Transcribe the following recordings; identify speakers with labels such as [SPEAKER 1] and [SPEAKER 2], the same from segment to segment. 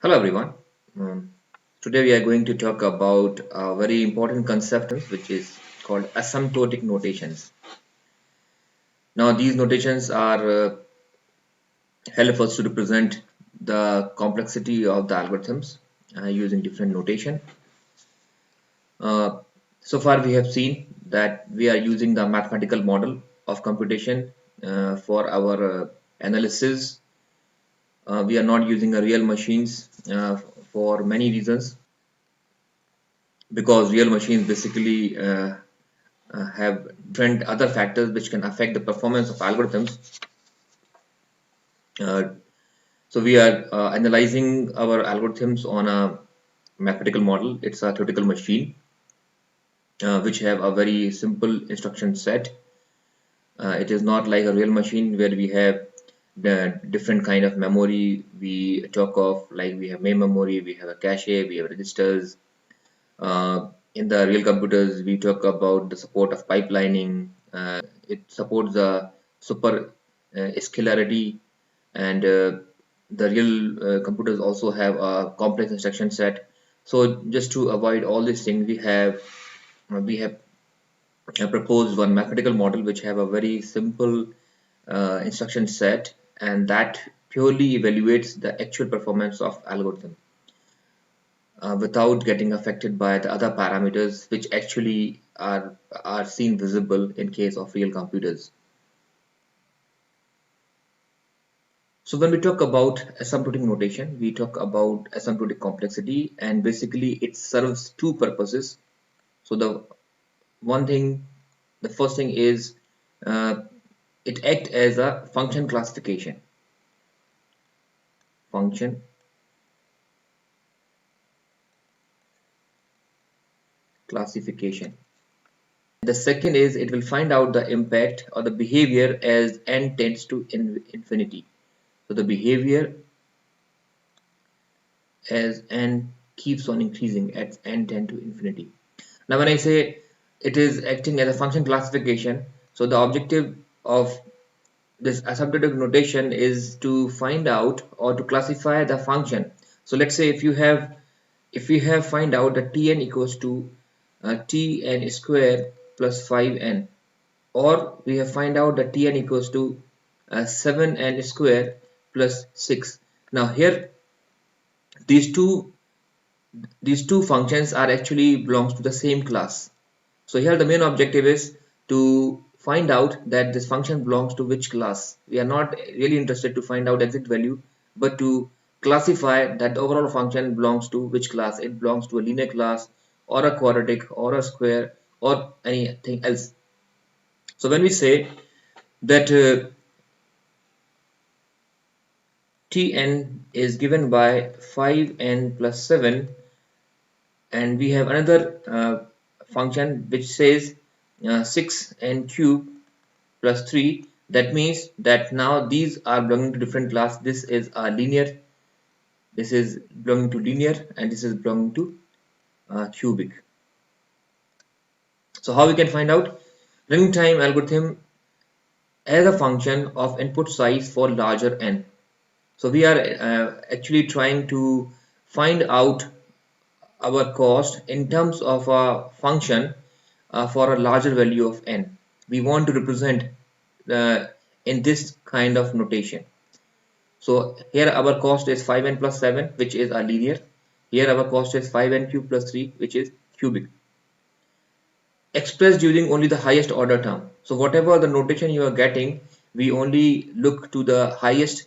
[SPEAKER 1] Hello everyone. Um, Today we are going to talk about a very important concept which is called asymptotic notations. Now these notations are help us to represent the complexity of the algorithms using different notation. Uh, so far we have seen that we are using the mathematical model of computation for our analysis. We are not using a real machines for many reasons because real machines basically have different other factors which can affect the performance of algorithms. Uh, so we are analyzing our algorithms on a mathematical model. It's a theoretical machine which have a very simple instruction set. It is not like a real machine where we have the different kind of memory we talk of, like we have main memory, we have a cache, we have registers. In the real computers, we talk about the support of pipelining. It supports the super scalarity, and the real computers also have a complex instruction set. So just to avoid all these things, we have proposed one mathematical model which have a very simple instruction set, and that purely evaluates the actual performance of algorithm without getting affected by the other parameters which actually are seen visible in case of real computers. So when we talk about asymptotic notation, we talk about asymptotic complexity, and basically it serves two purposes. So the first thing is uh, it acts as a function classification. Function classification. The second is it will find out the impact or the behavior as n tends to infinity. So the behavior as n keeps on increasing at n tend to infinity. Now when I say it is acting as a function classification, so the objective of this asymptotic notation is to find out or to classify the function. So let's say if we have find out that Tn equals to Tn square plus 5n, or we have find out that Tn equals to 7n square plus 6. Now here these two these two functions are actually belongs to the same class. So here the main objective is to find out that this function belongs to which class. We are not really interested to find out exact value, but to classify that the overall function belongs to which class. It belongs to a linear class or a quadratic or a square or anything else. So when we say that Tn is given by 5n plus 7, and we have another function which says 6n cube plus 3, that means that now these are belonging to different class. This is a linear, this is belonging to linear, and this is belonging to cubic. So how we can find out? Running time algorithm as a function of input size for larger n. So we are actually trying to find out our cost in terms of a function for a larger value of n. We want to represent in this kind of notation. So here our cost is 5n plus 7, which is a linear. Here our cost is 5n cube plus 3, which is cubic. Expressed using only the highest order term. So whatever the notation you are getting, we only look to the highest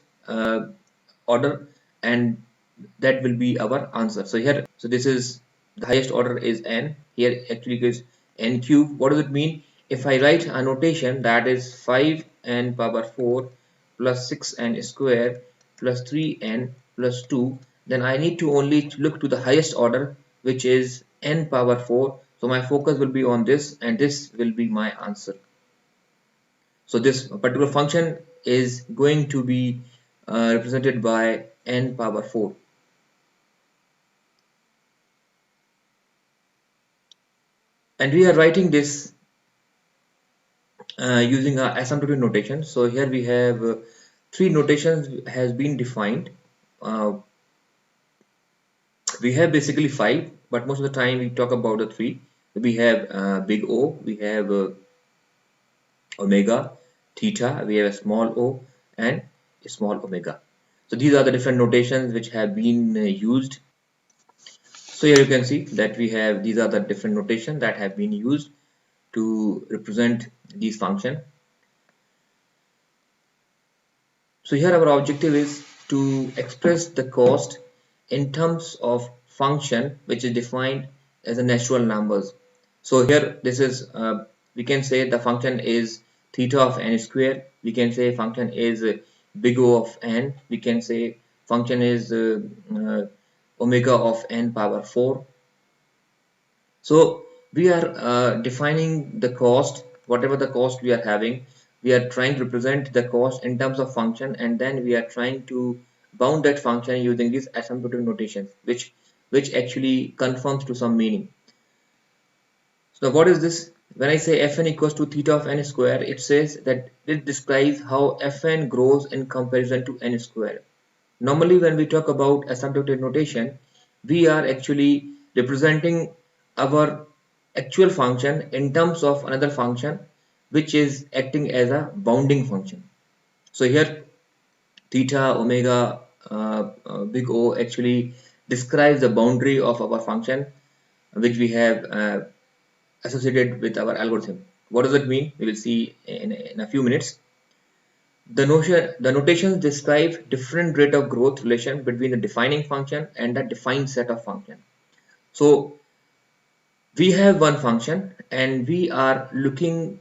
[SPEAKER 1] order, and that will be our answer. So here, so this is the highest order is n. Here actually gives n cube. What does it mean? If I write a notation that is 5n power 4 plus 6n square plus 3n plus 2, then I need to only look to the highest order, which is n power 4. So my focus will be on this, and this will be my answer. So this particular function is going to be represented by n power 4. And we are writing this using our asymptotic notation. So here we have three notations has been defined. Uh, We have basically five, but most of the time we talk about the three. We have big O, we have omega, theta, we have a small o and a small omega. So these are the different notations which have been used. So here you can see that we have, these are the different notation that have been used to represent these function. So here our objective is to express the cost in terms of function which is defined as a natural numbers. So here this is we can say the function is theta of n square. We can say function is big O of n. We can say function is omega of n power 4. So we are defining the cost, whatever the cost we are having, we are trying to represent the cost in terms of function, and then we are trying to bound that function using these asymptotic notations, which actually confirms to some meaning. So what is this? When I say fn equals to theta of n square, it says that it describes how fn grows in comparison to n square. Normally when we talk about asymptotic notation, we are actually representing our actual function in terms of another function which is acting as a bounding function. So here theta, omega, big O actually describes the boundary of our function which we have associated with our algorithm. What does it mean? We will see in a few minutes. The notations describe different rate of growth relation between the defining function and the defined set of function. So we have one function and we are looking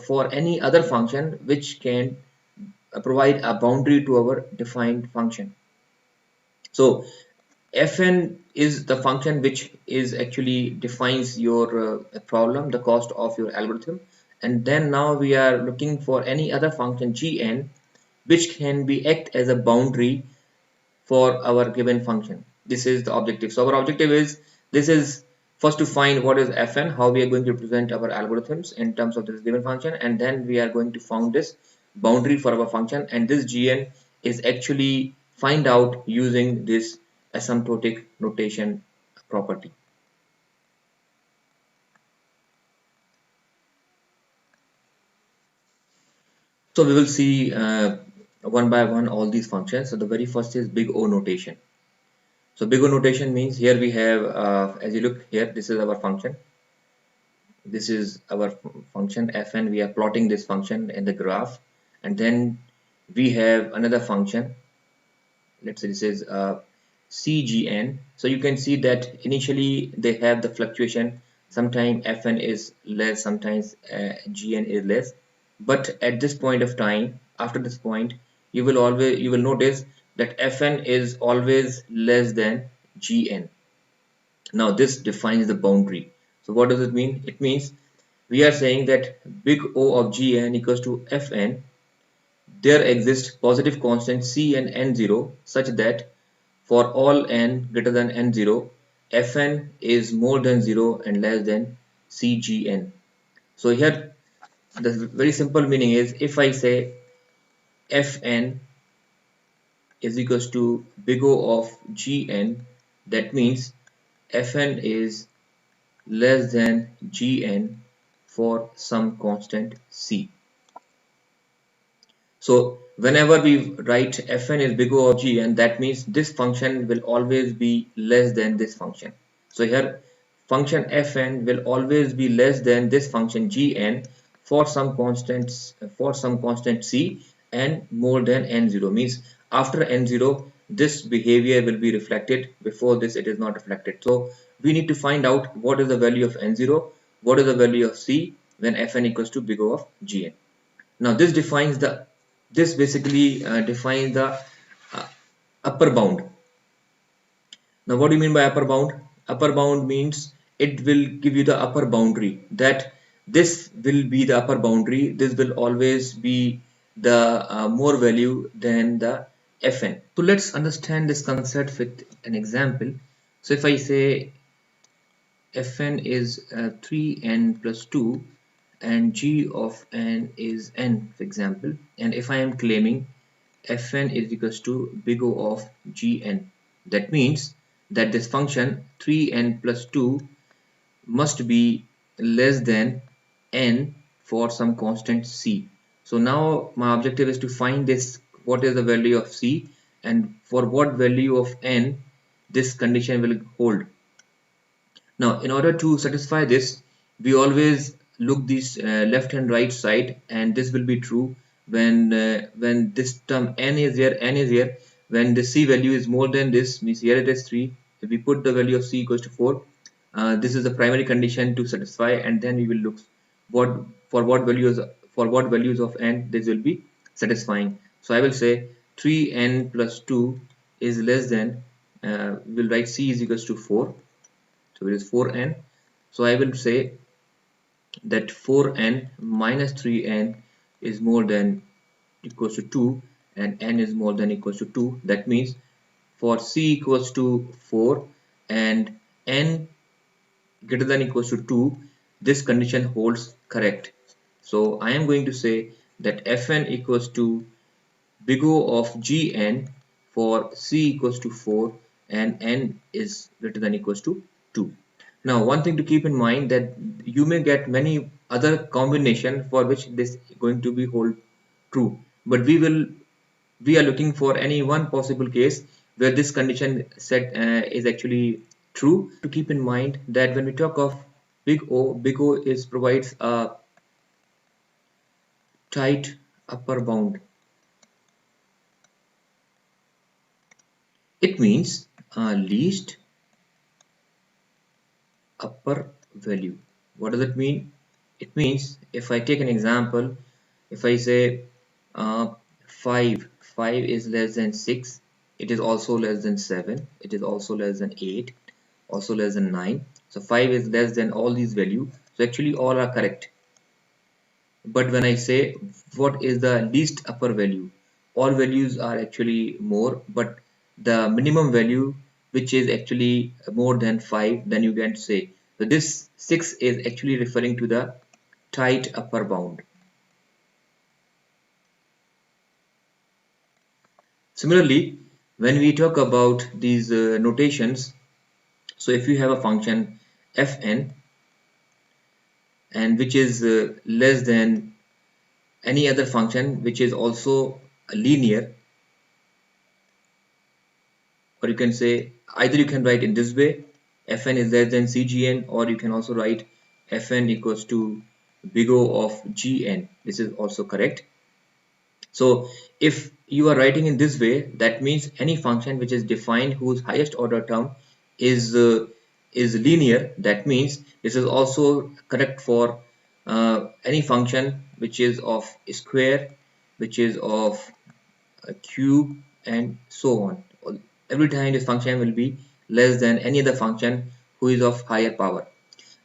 [SPEAKER 1] for any other function which can provide a boundary to our defined function. So fn is the function which is actually defines your problem, the cost of your algorithm, and then now we are looking for any other function gn which can be act as a boundary for our given function. This is the objective. So our objective is, this is first to find what is fn, how we are going to represent our algorithms in terms of this given function, and then we are going to found this boundary for our function, and this gn is actually find out using this asymptotic notation property. So we will see one by one all these functions. So the very first is big O notation. So big O notation means here we have, as you look here, this is our function. This is our function fn. We are plotting this function in the graph, and then we have another function. Let's say this is cgn. So you can see that initially they have the fluctuation. Sometimes fn is less, sometimes gn is less. But at this point of time, after this point, you will notice that fn is always less than gn. Now this defines the boundary. So what does it mean? It means we are saying that big O of Gn equals to Fn. There exists positive constant C and N0 such that for all n greater than N0, Fn is more than 0 and less than Cgn. So here the very simple meaning is, if I say Fn is equals to big O of Gn, that means Fn is less than Gn for some constant C. So whenever we write Fn is big O of Gn, that means this function will always be less than this function. So here function Fn will always be less than this function Gn for some constant C and more than N0, means after N0 this behavior will be reflected, before this it is not reflected. So we need to find out what is the value of N0, what is the value of C when Fn equals to big O of Gn. Now this basically defines the uh, upper bound. Now what do you mean by upper bound? Upper bound means it will give you the upper boundary, that this will be the upper boundary, this will always be the more value than the fn. So let's understand this concept with an example. So if I say fn is 3n plus 2 and g of n is n, for example, and if I am claiming fn is equals to big O of gn, that means that this function 3n plus 2 must be less than n for some constant c. So now my objective is to find this, what is the value of c and for what value of n this condition will hold. Now, in order to satisfy this, we always look this left and right side, and this will be true when this term n is here, n is here. When the c value is more than this, means here it is 3. If we put the value of c equals to 4, this is the primary condition to satisfy, and then we will look what for what values of n this will be satisfying. So I will say 3n plus 2 is less than. We will write c is equals to 4. So it is 4n. So I will say that 4n minus 3n is more than equals to 2 and n is more than equals to 2. That means for c equals to 4 and n greater than equals to 2, this condition holds correct. So I am going to say that fn equals to big O of gn for c equals to 4 and n is greater than equals to 2. Now, one thing to keep in mind that you may get many other combination for which this is going to be hold true, but we are looking for any one possible case where this condition set is actually true. To keep in mind that when we talk of big O is provides a tight upper bound. It means least upper value. What does it mean? It means if I take an example, if I say 5 is less than 6, it is also less than 7, it is also less than 8, also less than 9. So 5 is less than all these values. So actually all are correct. But when I say what is the least upper value, all values are actually more, but the minimum value which is actually more than 5, then you can say. So this 6 is actually referring to the tight upper bound. Similarly, when we talk about these notations, so if you have a function fn and which is less than any other function which is also linear, or you can say either you can write in this way, fn is less than cgn, or you can also write fn equals to big O of gn. This is also correct. So if you are writing in this way, that means any function which is defined whose highest order term is linear. That means this is also correct for any function which is of square, which is of a cube, and so on. Every time this function will be less than any other function who is of higher power.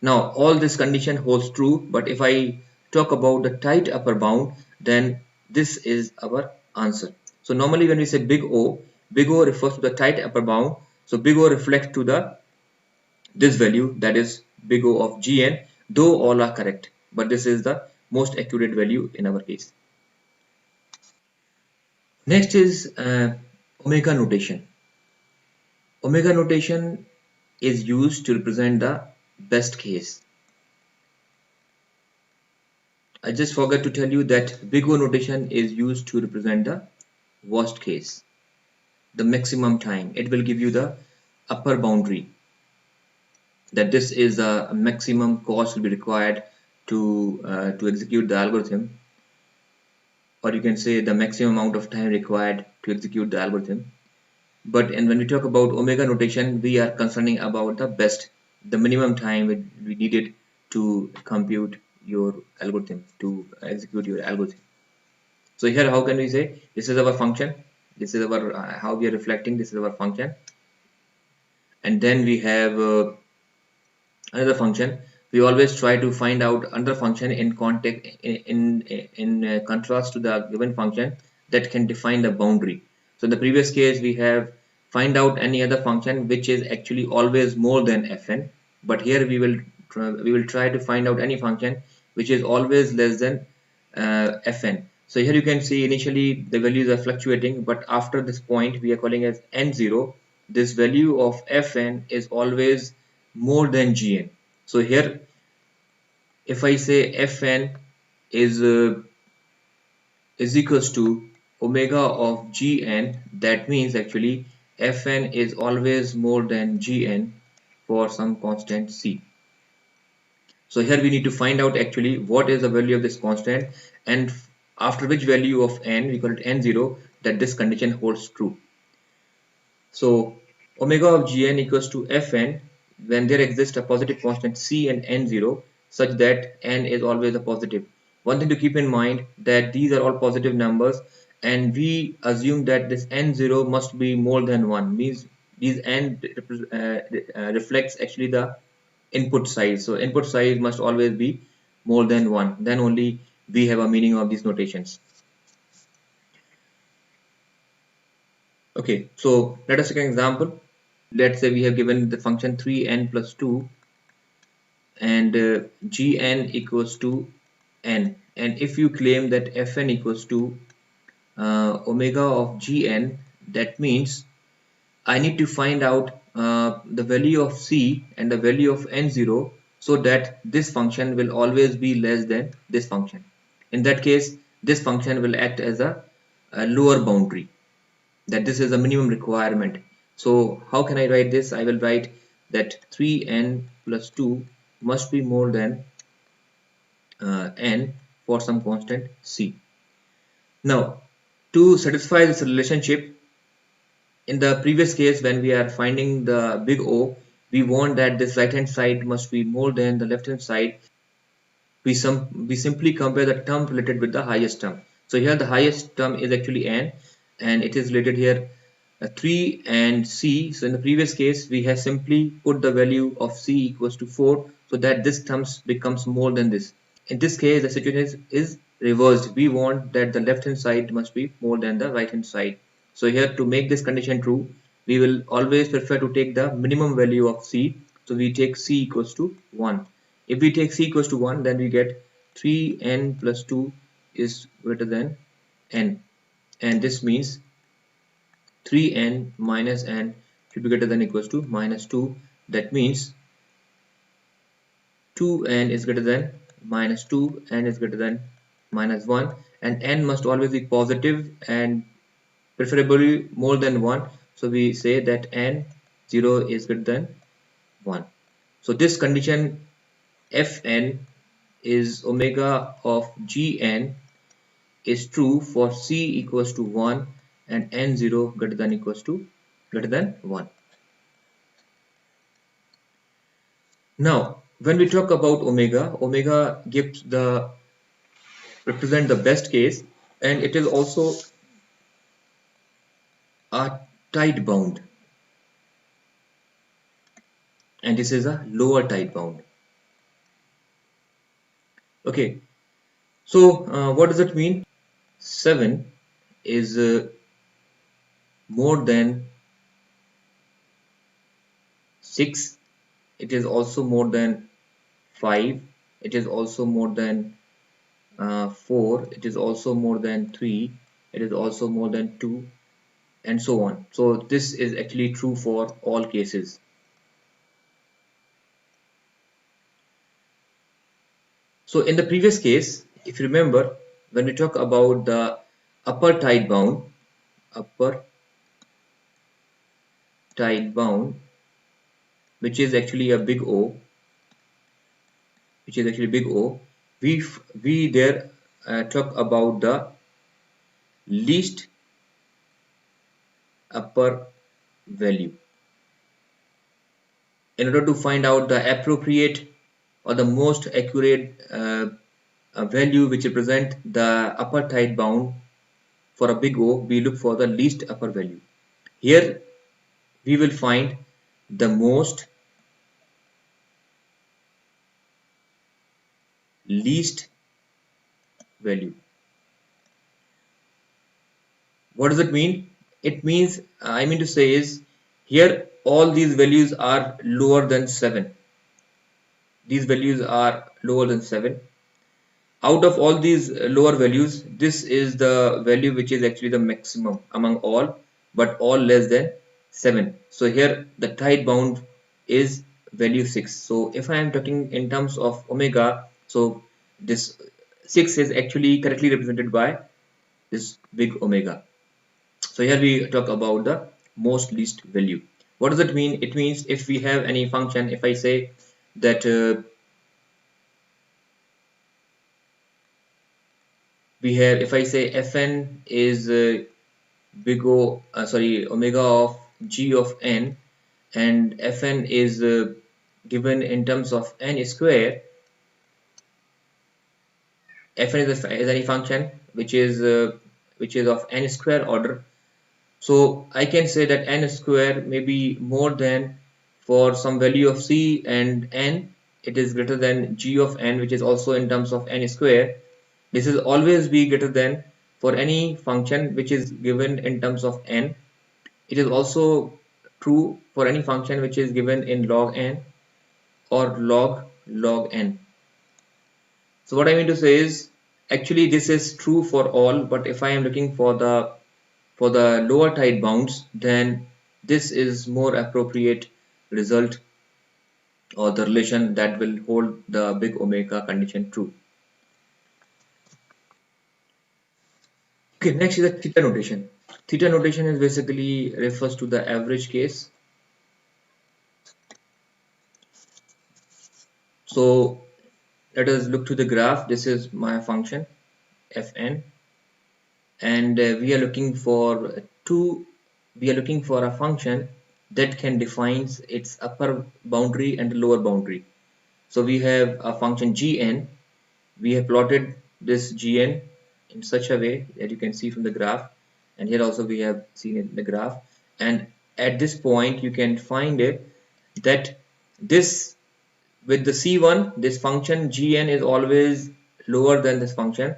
[SPEAKER 1] Now all this condition holds true, but if I talk about the tight upper bound, then this is our answer. So normally when we say big O refers to the tight upper bound. So big O reflects to the this value, that is big O of gn, though all are correct, but this is the most accurate value in our case. Next is omega notation. Omega notation is used to represent the best case. I just forgot to tell you that big O notation is used to represent the worst case, the maximum time. It will give you the upper boundary, that this is the maximum cost will be required to execute the algorithm, or you can say the maximum amount of time required to execute the algorithm. But and when we talk about omega notation, we are concerning about the best, the minimum time we needed to compute your algorithm, to execute your algorithm. So here how can we say this is our function, this is our how we are reflecting, this is our function, and then we have another function. We always try to find out another function in context in contrast to the given function that can define the boundary. So in the previous case we have find out any other function which is actually always more than fn, but here we will try to find out any function which is always less than fn. So here you can see initially the values are fluctuating, but after this point we are calling as n0, this value of fn is always more than gn. So here if I say fn is equals to omega of gn, that means actually fn is always more than gn for some constant c. So here we need to find out actually what is the value of this constant, and after which value of n, we call it n0, that this condition holds true. So omega of gn equals to fn when there exists a positive constant c and n0 such that n is always a positive. One thing to keep in mind that these are all positive numbers, and we assume that this n0 must be more than 1, means these n reflects actually the input size. So input size must always be more than 1, then only we have a meaning of these notations. Okay, so let us take an example. Let's say we have given the function 3n plus 2 and gn equals to n, and if you claim that fn equals to omega of gn, that means I need to find out the value of c and the value of n0 so that this function will always be less than this function. In that case, this function will act as a lower boundary, that this is a minimum requirement. So how can I write this? I will write that 3n plus 2 must be more than n for some constant c. Now, to satisfy this relationship, in the previous case when we are finding the big O, we want that this right hand side must be more than the left hand side. We simply compare the term related with the highest term. So here the highest term is actually n, and it is related here 3 and c. So in the previous case we have simply put the value of c equals to 4 so that this term becomes more than this. In this case the situation is reversed. We want that the left hand side must be more than the right hand side. So here, to make this condition true, we will always prefer to take the minimum value of c. So we take c equals to 1. If we take c equals to 1, then we get 3n plus 2 is greater than n, and this means 3n minus n should be greater than or equals to minus 2. That means 2n is greater than minus 2, n is greater than minus 1, and n must always be positive and preferably more than 1. So we say that n0 is greater than 1. So this condition fn is omega of gn is true for c equals to 1 and n0 greater than or equals to greater than 1. Now when we talk about omega gives the represent the best case, and it is also a tight bound, and this is a lower tight bound. Okay, so what does it mean? 7 is more than 6, it is also more than 5, it is also more than 4, it is also more than 3, it is also more than 2, and so on. So this is actually true for all cases. So in the previous case, if you remember, when we talk about the upper tight bound, which is actually a big O, we there talk about the least upper value. In order to find out the appropriate or the most accurate value which represent the upper tight bound for a big O, we look for the least upper value. Here we will find the most least value. What does it mean? It means, I mean to say is, here all these values are lower than 7. These values are lower than 7. Out of all these lower values, this is the value which is actually the maximum among all, but all less than 7. So here the tight bound is value 6. So if I am talking in terms of omega, so this 6 is actually correctly represented by this big omega. So here we talk about the most least value. What does it mean? It means if we have any function, if I say that we have, if I say fn is big O, sorry, omega of g of n, and fn is given in terms of n square. Fn is any function which is of n square order. So I can say that n square may be more than, for some value of c and n, it is greater than g of n, which is also in terms of n square. This is always be greater than for any function which is given in terms of n. It is also true for any function which is given in log n or log n. So what I mean to say is, actually this is true for all, but if I am looking for the lower tight bounds, then this is more appropriate result, or the relation that will hold the big omega condition true. Okay, next is the theta notation. Theta notation is basically refers to the average case. So let us look to the graph. This is my function fn, and we are looking for a function that can define its upper boundary and lower boundary. So we have a function gn. We have plotted this gn in such a way that you can see from the graph, and here also we have seen it in the graph. And at this point you can find it that this, with the c1, this function gn is always lower than this function,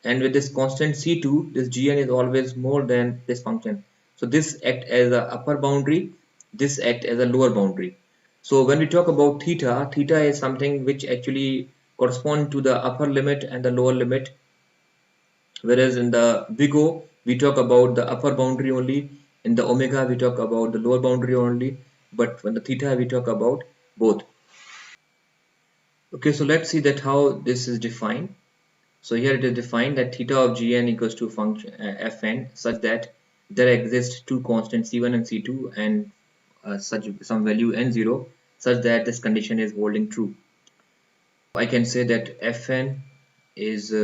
[SPEAKER 1] and with this constant c2, this gn is always more than this function. So this act as a upper boundary, this act as a lower boundary. So when we talk about theta, theta is something which actually correspond to the upper limit and the lower limit, whereas in the big O we talk about the upper boundary only, in the omega we talk about the lower boundary only, but when the theta we talk about both. Okay, so let's see that how this is defined. So here it is defined that theta of gn equals to function fn, such that there exist two constants c1 and c2, and such some value n0, such that this condition is holding true. I can say that fn is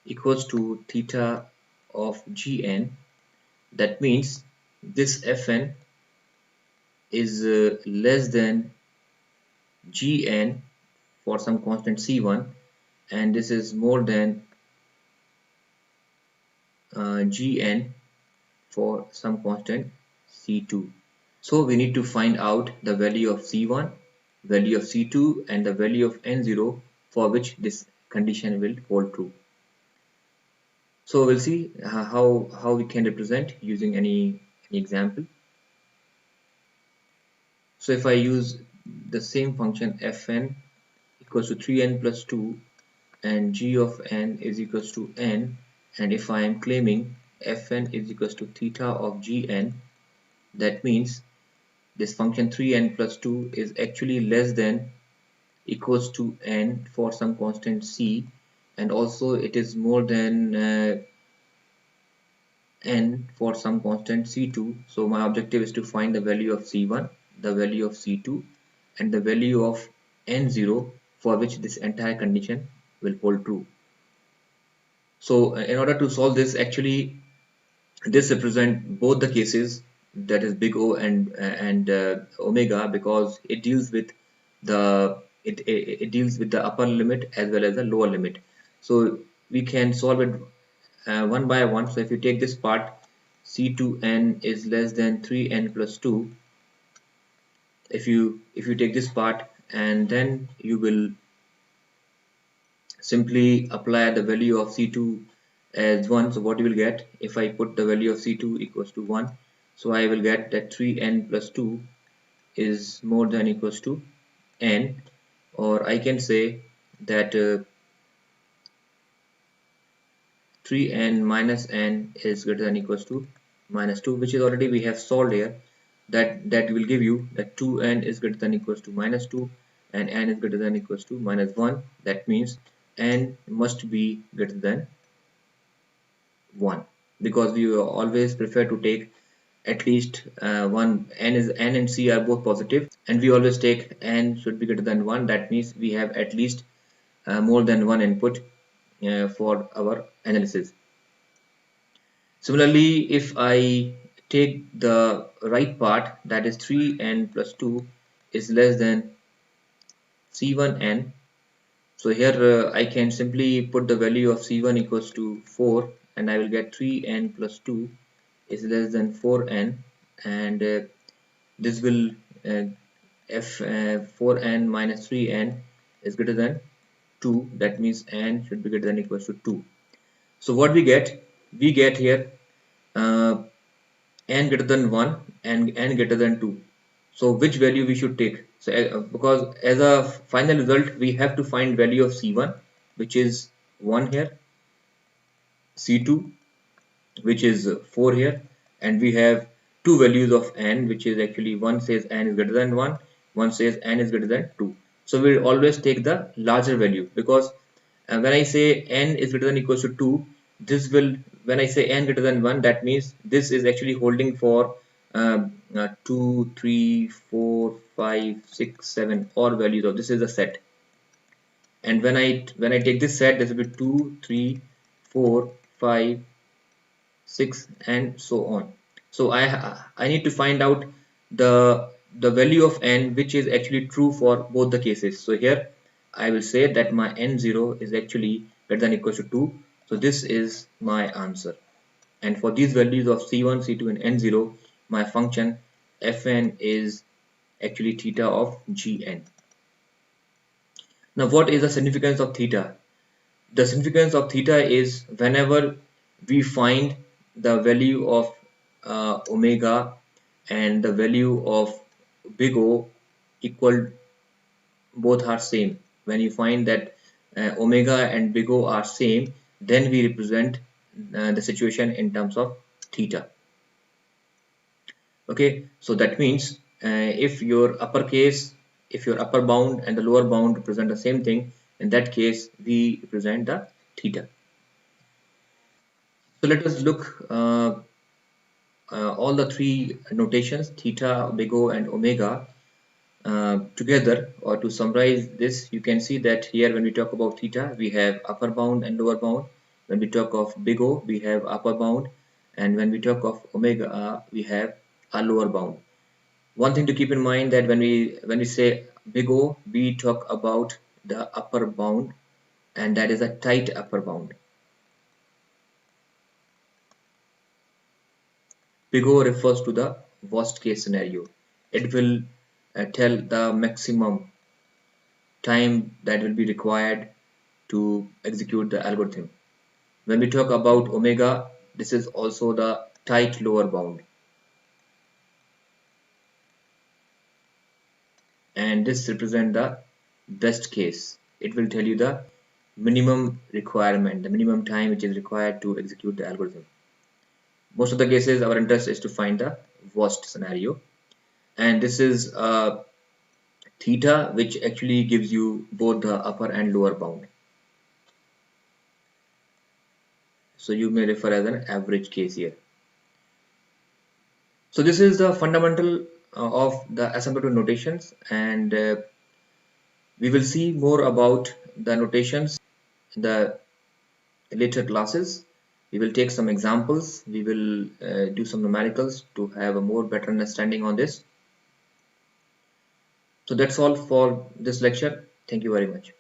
[SPEAKER 1] equals to theta of gn. That means this fn is less than gn for some constant c1, and this is more than gn for some constant c2. So we need to find out the value of c1, value of c2, and the value of n0 for which this condition will hold true. So we'll see how we can represent using any example. So if I use the same function fn equals to 3n plus 2, and g of n is equals to n, and if I am claiming fn is equals to theta of gn, that means this function 3n plus 2 is actually less than equals to n for some constant c, and also it is more than n for some constant c2. So my objective is to find the value of c1, the value of c2, and the value of n0 for which this entire condition will hold true. So in order to solve this, actually this represent both the cases, that is big O and omega, because it deals with it deals with the upper limit as well as the lower limit. So we can solve it one by one. So if you take this part, c2n is less than 3n plus 2. If you take this part, and then you will simply apply the value of c2 as 1. So what you will get, if I put the value of c2 equals to 1, so I will get that 3n plus 2 is more than equals to n, or I can say that 3n minus n is greater than equals to minus 2, which is already we have solved here. that will give you that 2n is greater than equals to minus 2 and n is greater than equals to minus 1. That means n must be greater than 1, because we always prefer to take at least one. N and c are both positive, and we always take n should be greater than 1. That means we have at least more than one input for our analysis. Similarly, if I take the right part, that is 3n plus 2 is less than c1n. So here I can simply put the value of c1 equals to 4, and I will get 3n plus 2 is less than 4n, and this will uh, f 4n minus 3n is greater than 2. That means n should be greater than equals to 2. So what we get? We get here uh, n greater than 1 and n greater than 2. So which value we should take? So because as a final result we have to find value of c1, which is 1 here, c2, which is 4 here, and we have two values of n, which is actually one says n is greater than 1, one says n is greater than 2. So we'll always take the larger value, because when I say n is greater than equals to 2, this will, when I say n greater than 1, that means this is actually holding for 2, 3, 4, 5, 6, 7 all values of this is a set. And when I take this set, this will be 2, 3, 4, 5, 6 and so on. So I need to find out the value of n which is actually true for both the cases. So here I will say that my n0 is actually greater than equals to 2. So this is my answer. And for these values of c1, c2 and n0, my function fn is actually theta of gn. Now what is the significance of theta? The significance of theta is whenever we find the value of omega and the value of big O equal, both are same. When you find that omega and big O are same, then we represent the situation in terms of theta. Okay, so that means if your upper bound and the lower bound represent the same thing, in that case we represent the theta. So let us look all the three notations, theta, big O and omega, together. Or to summarize this, you can see that here when we talk about theta, we have upper bound and lower bound. When we talk of big O, we have upper bound, and when we talk of omega, we have a lower bound. One thing to keep in mind that when we say big O, we talk about the upper bound, and that is a tight upper bound. Big O refers to the worst case scenario. It will tell the maximum time that will be required to execute the algorithm. When we talk about omega, this is also the tight lower bound, and this represents the best case. It will tell you the minimum requirement, the minimum time which is required to execute the algorithm. Most of the cases our interest is to find the worst scenario, and this is theta, which actually gives you both the upper and lower bound. So you may refer as an average case here. So this is the fundamental of the asymptotic notations, and we will see more about the notations in the later classes. We will take some examples, we will do some numericals to have a more better understanding on this. So that's all for this lecture. Thank you very much.